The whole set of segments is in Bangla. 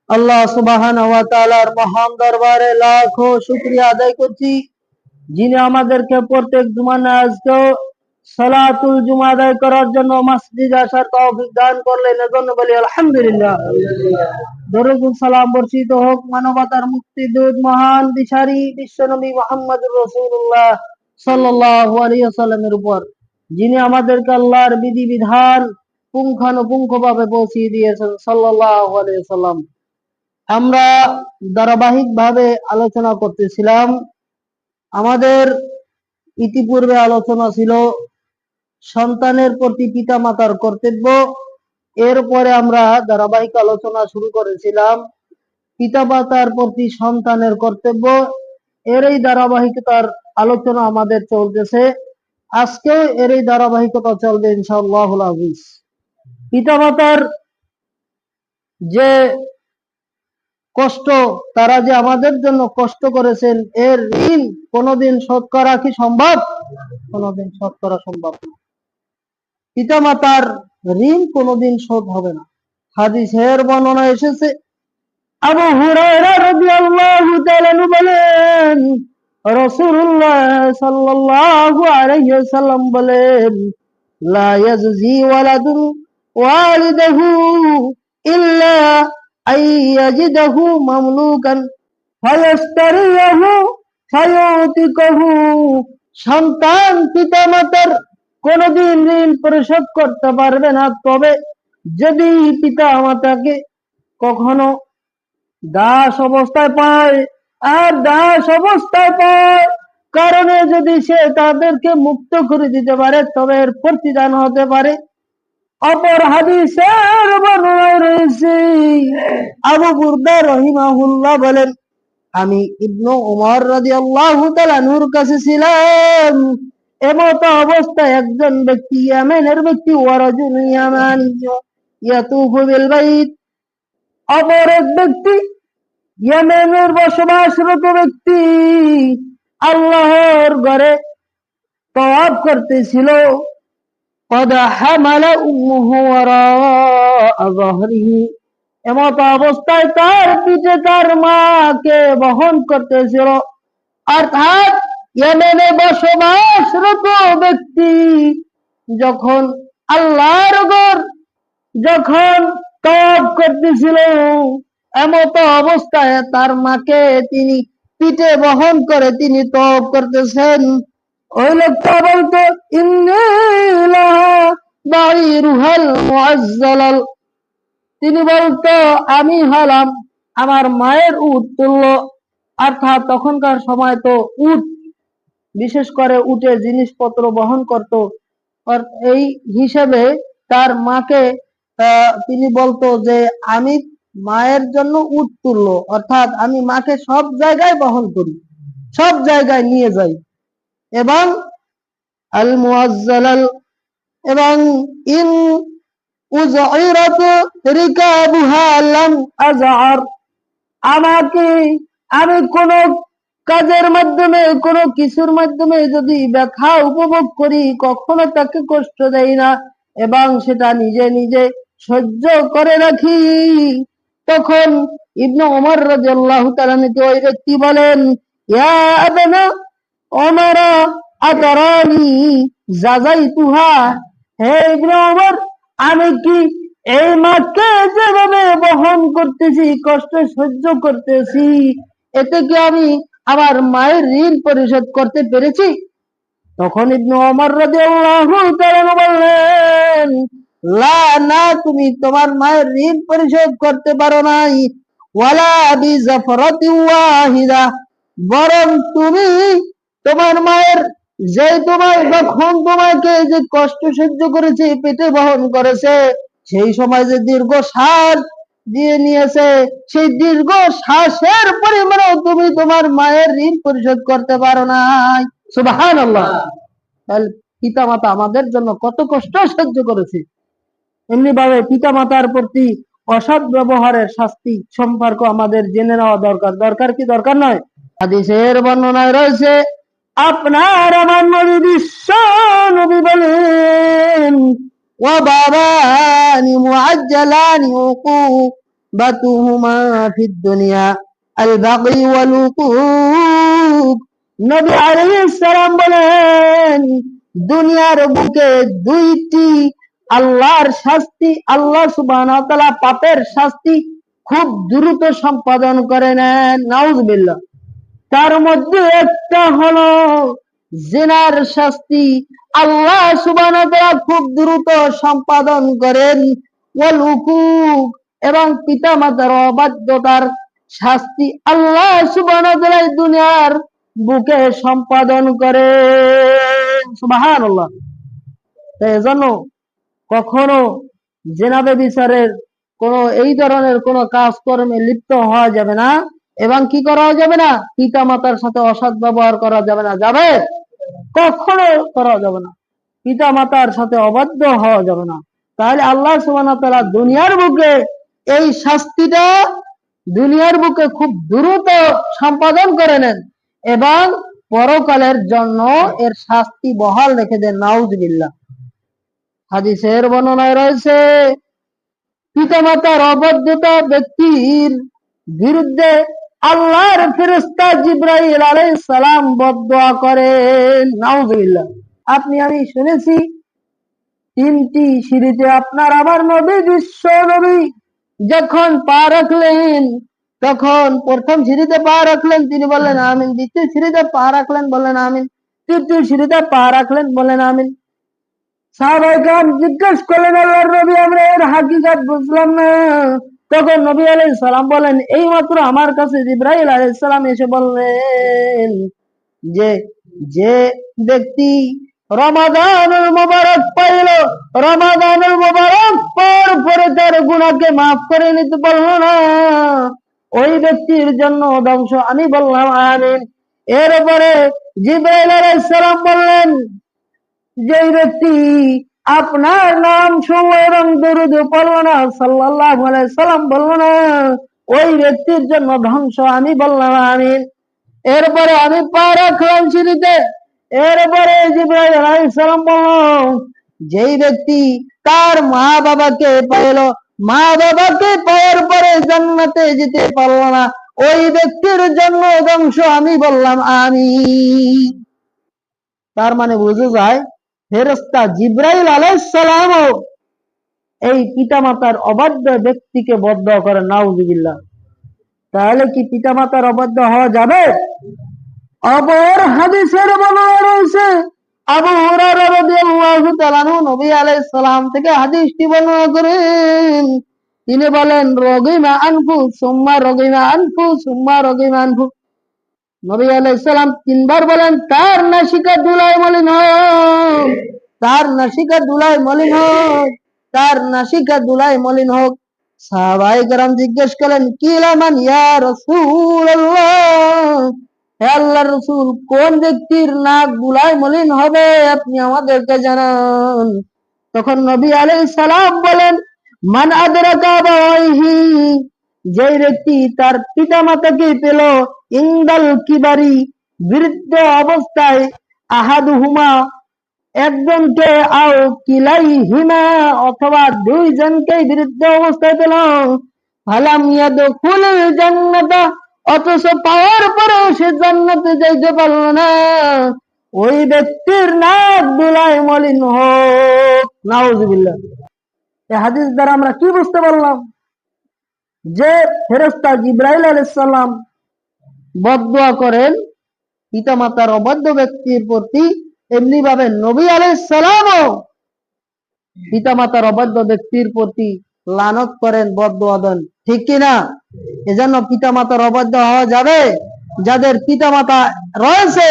আল্লাহ সুবহানাহু ওয়া তাআলার মহান দরবারে লাখো শুকরিয়া আদায় করছি, যিনি আমাদেরকে প্রত্যেক জুমার নামাজকেও সালাতুল জুমা আদায় করার জন্য মসজিদে আসার তৌফিক দান করলেন। এজন্য বলি আলহামদুলিল্লাহ। দরুদ ও সালাম বর্ষিত হোক মানবতার মুক্তিদূত মহান দিশারি বিশ্বনবী মুহাম্মদুর রাসূলুল্লাহ সাল্লাল্লাহু আলাইহি ওয়াসাল্লামের উপর, যিনি আমাদেরকে আল্লাহর বিধিবিধান পুঙ্খানুপুঙ্খভাবে পৌঁছিয়ে দিয়েছেন সাল্লাল্লাহু আলাইহি ওয়াসাল্লাম। আমরা ধারাবাহিকভাবে আলোচনা করতেছিলাম। আমাদের ইতিপূর্বে আলোচনা ছিল সন্তানের প্রতি পিতা মাতার কর্তব্য। এরপরে আমরা ধারাবাহিক আলোচনা শুরু করেছিলাম পিতা মাতার প্রতি সন্তানের কর্তব্য। এর এই ধারাবাহিকতার আলোচনা আমাদের চলতেছে, আজকে এর এই ধারাবাহিকতা চলবে ইনশাআল্লাহুল আজিজ। পিতা মাতার যে কষ্ট, তারা যে আমাদের জন্য কষ্ট করেছেন, এর ঋণ কোনোদিন শোধ করা কি সম্ভব? কোনোদিন শোধ করা সম্ভব না। পিতা মাতার ঋণ কোনোদিন শোধ হবে না। হাদিসের বর্ণনা এসেছে, আবু হুরায়রা রাদিয়াল্লাহু তাআলা বলেন, রাসূলুল্লাহ সাল্লাল্লাহু আলাইহি ওয়াসাল্লাম বলেন, লা ইয়াজজি ওয়ালাদুন ওয়ালিদাহু ইল্লা আইয়াজিদাহু মামলুকান ফায়াস্তারিয়াহু ফায়ুতিকাহু। সন্তান পিতামাতার কোনদিন ঋণ পরিশোধ করতে পারবে না, তবে যদি পিতা মাতাকে কখনো দাস অবস্থায় পায়, আর দাস অবস্থায় পায় কারণে যদি সে তাদেরকে মুক্ত করে দিতে পারে, তবে এর প্রতিদান হতে পারে। অপর হাদিসের বর্ণনায় রয়েছে, আবু বুরদা রাহিমাহুল্লাহ বলেন, আমি ইবনু উমর রাদিয়াল্লাহু তাআলা আনহুর কাছে ছিলাম। এমত অবস্থায় একজন ব্যক্তি, ইয়ামেনের ব্যক্তি, ওয়ারাজুল ইয়ামানিয়্যু ইয়াতুফু বিল বাইত, অপর এক ব্যক্তি ইয়ামেনের বসবাসরত ব্যক্তি আল্লাহর ঘরে তওয়াফ করতেছিল। قد حمل أمه وراء ظهره, এমত অবস্থায় তার পিঠে তার মাকে বহন করতেছিল। অর্থাৎ ইয়েমেনে বসবাসরত ব্যক্তি যখন আল্লাহর ঘর যখন তওয়াফ করতেছিল, এমত অবস্থায় তার মাকে তিনি পিঠে বহন করে তিনি তওয়াফ করতেছেন। ওই লোকটা বলতো, তিনি বলতো, আমি হলাম আমার মায়ের উট তুল্য। অর্থাৎ তখনকার সময় তো উট, বিশেষ করে উটে জিনিসপত্র বহন করত, এই হিসেবে তার মাকে তিনি বলতো যে আমি মায়ের জন্য উট তুল্য, অর্থাৎ আমি মাকে সব জায়গায় বহন করি, সব জায়গায় নিয়ে যাই। এবং আল মুআজ্জালাল, এবং ইন উযইরাত রিকাবুহা লাম আযআর, আমাকে আমি কোন কাজের মাধ্যমে কোন কিছুর মাধ্যমে যদি ব্যথা উপভোগ করি, কখনো তাকে কষ্ট দেই না এবং সেটা নিজে নিজে সহ্য করে রাখি। তখন ইবনে ওমর রাদিয়াল্লাহু তাআলা ওই ব্যক্তি বলেন, ইয়া আবনা ওমর আতারানি জাযাইতুহা, হে ইবনে ওমর, আমি কি এই মাকে যেভাবে বহন করতেছি, কষ্ট সহ্য করতেছি, এতে কি আমি আমার মায়ের ঋণ পরিশোধ করতে পেরেছি? তখন ইবনে ওমর রাদিয়াল্লাহু তাআলা বললেন, লা, না, তুমি তোমার মায়ের ঋণ পরিশোধ করতে পারো নাই। ওয়ালা বিজাফরাতি ওয়াহিদা, বরং তুমি তোমার মায়ের যে যখন তোমাকে যে কষ্ট সহ্য করেছে, পেটে বহন করেছে, সেই সময় যে দীর্ঘ শ্বাস দিয়ে নিয়েছে, সেই দীর্ঘ শ্বাসের পরিমাণেও তুমি তোমার মায়ের ঋণ পরিশোধ করতে পারো নাই। সুবহানাল্লাহ। তাহলে পিতা মাতা আমাদের জন্য কত কষ্ট সহ্য করেছে। এমনি ভাবে পিতা মাতার প্রতি অসৎ ব্যবহারের শাস্তি সম্পর্ক আমাদের জেনে নেওয়া দরকার। দরকার কি দরকার নয়? হাদিসের বর্ণনায় রয়েছে, আপনার আমার নবী বিশ্ব নবী বলেন, ওয়া বাবানি মুআজ্জালানি বাতুহুমা ফিদ দুনিয়া আল বাগি ওয়াল উকুক। নবী আলাইহিস সালাম বলেন, দুনিয়ার বুকে দুইটি আল্লাহর শাস্তি, আল্লাহ সুবহানাহু ওয়া তাআলা পাপের শাস্তি খুব দ্রুত সম্পাদন করে নেন। নাউজুবিল্লাহ। তার মধ্যে একটা হলো জিনার শাস্তি, আল্লাহ সুবহানাহু ওয়া তাআলা খুব দ্রুত সম্পাদন করেন। ওয়াল উকুক, এবং পিতামাতার অবাধ্যতার শাস্তি আল্লাহ সুবহানাহু ওয়া তাআলা দুনিয়ার বুকে সম্পাদন করেন। সুবহানাল্লাহ। তাই এজন্য কখনো জিনা ব্যভিচারের কোন এই ধরনের কোন কাজকর্মে লিপ্ত হওয়া যাবে না, এবং কি করা যাবে না, পিতা মাতার সাথে অসৎ ব্যবহার করা যাবে না। যাবে? কখনো করা যাবে না। পিতা মাতার সাথে অবাধ্য হওয়া যাবে না। তাহলে আল্লাহ সুবহানাহু ওয়া তাআলা দুনিয়ার বুকে এই শাস্তিটা দুনিয়ার বুকে খুব দ্রুত সম্পাদন করে নেন, এবং পরকালের জন্য এর শাস্তি বহাল রেখে দেন। নাউজুবিল্লাহ। হাদিসের বর্ণনায় রয়েছে, পিতামাতার অবাধ্যতা ব্যক্তির বিরুদ্ধে আল্লাহর ফেরেশতা জিবরাইল আলাইহিস সালাম বদদোয়া করেন। নাউজুবিল্লাহ। আপনি আমি শুনেছি, 3টি সিঁড়িতে আপনার আমার নবী, বিশ্ব নবী যখন পা রাখলেন, তখন প্রথম সিঁড়িতে পা রাখলেন, তিনি বললেন আমিন। দ্বিতীয় সিঁড়িতে পা রাখলেন, বললেন আমিন। তৃতীয় সিঁড়িতে পা রাখলেন, বললেন আমিন। সাহাবায়ে কেরাম জিজ্ঞেস করলেন, আল্লাহর নবী, আমরা এর হাকিকত বুঝলাম না। তখন নবী আলাইহিস সালাম বলেন, এই মাত্র আমার কাছে জিবরাইল আলাইহিস সালাম এসে বললেন যে যে ব্যক্তি রমাদানুল মুবারক পাইল, রমাদানুল মুবারক পাওয়ার পরে তার গুনাহকে মাফ করে নিতে পারল না, ওই ব্যক্তির জন্য ধ্বংস। আমি বললাম আমিন। এরপরে জিবরাইল আলাইহিস সালাম বললেন, যে ব্যক্তি আপনার নাম শুনলো এবং দরুদ পড়ল না, সাল্লাল্লাহু আলাইহি সাল্লাম বলল না, ওই ব্যক্তির জন্য ধ্বংস। আমি বললাম আমিন। এরপরে আমি পা রাখলাম সিঁড়িতে। এরপরে জিবরাইল আলাইহিস সালাম বলল, যেই ব্যক্তি তার মা বাবাকে পাইল, মা বাবাকে পাওয়ার পরে জান্নাতে যেতে পারল না, ওই ব্যক্তির জন্য ধ্বংস। আমি বললাম আমিন। তার মানে বুঝে যায়, ফেরেশতা জিবরাইল আলাইহিস সালামও এই পিতামাতার অবাধ্য ব্যক্তিকে বদদোয়া করে। নাউজুবিল্লাহ। তাহলে কি পিতামাতার অবাধ্য হওয়া যাবে? অপর হাদিসের বর্ণনা রয়েছে, আবু হুরায়রা রাদিয়াল্লাহু তাআলা আনহু নবী আলাইহিস সালাম থেকে হাদিসটি বর্ণনা করেন। তিনি বলেন, রগিমা আনফু সুম্মা রগিমা আনফু সুম্মা রগিমা আনফু। নবী আলাইহিস সালাম 3বার বলেন, তার নাসিকা ধুলায় মলিন হোক, তার নাসিকা ধুলায় মলিন হোক, তার নাসিকা ধুলায় মলিন হোক। সাহাবায়ে কেরাম জিজ্ঞেস করলেন, কিলামান ইয়া রাসূলুল্লাহ, হে আল্লাহর রাসূল, কোন ব্যক্তির নাক ধুলায় মলিন হবে আপনি আমাদেরকে জানান। তখন নবী আলাইহিস সালাম বলেন, মান আদরাকা আবাওয়াইহি, যে ব্যক্তি তার পিতামাতাকে পেল, ইনদাল কিবারি, বৃদ্ধ অবস্থায়, আহাদুহুমা, একজনকে, আও কিলাইহিমা, অথবা দুইজনকে বৃদ্ধ অবস্থায় পেল, ফালাম ইয়াদখুলুল জান্নাতা, অথচ পাওয়ার পরেও সে জান্নাতে যাইতে পারল না, ওই ব্যক্তির নাক ধুলায় মলিন হোক। নাউজুবিল্লাহ। এই হাদিস দ্বারা আমরা কি বুঝতে পারলাম? যে ফেরেশতা জিবরাইল আলাইহিস সালাম বদদোয়া করেন পিতামাতার অবাধ্য ব্যক্তির প্রতি, এমনি ভাবে নবী আলাইহিস সালামও পিতামাতার অবাধ্য ব্যক্তির প্রতি লানত করেন, বদদোয়া দেন। ঠিক কিনা? এজন্য পিতামাতার অবাধ্য হওয়া যাবে? যাদের পিতামাতা রয়েছে,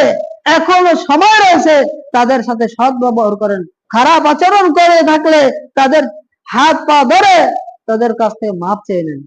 এখনো সময় রয়েছে, তাদের সাথে সৎ ব্যবহার করেন। খারাপ আচরণ করে থাকলে তাদের হাত পা ধরে তাদের কাছ থেকে মাপ চেয়ে নেন।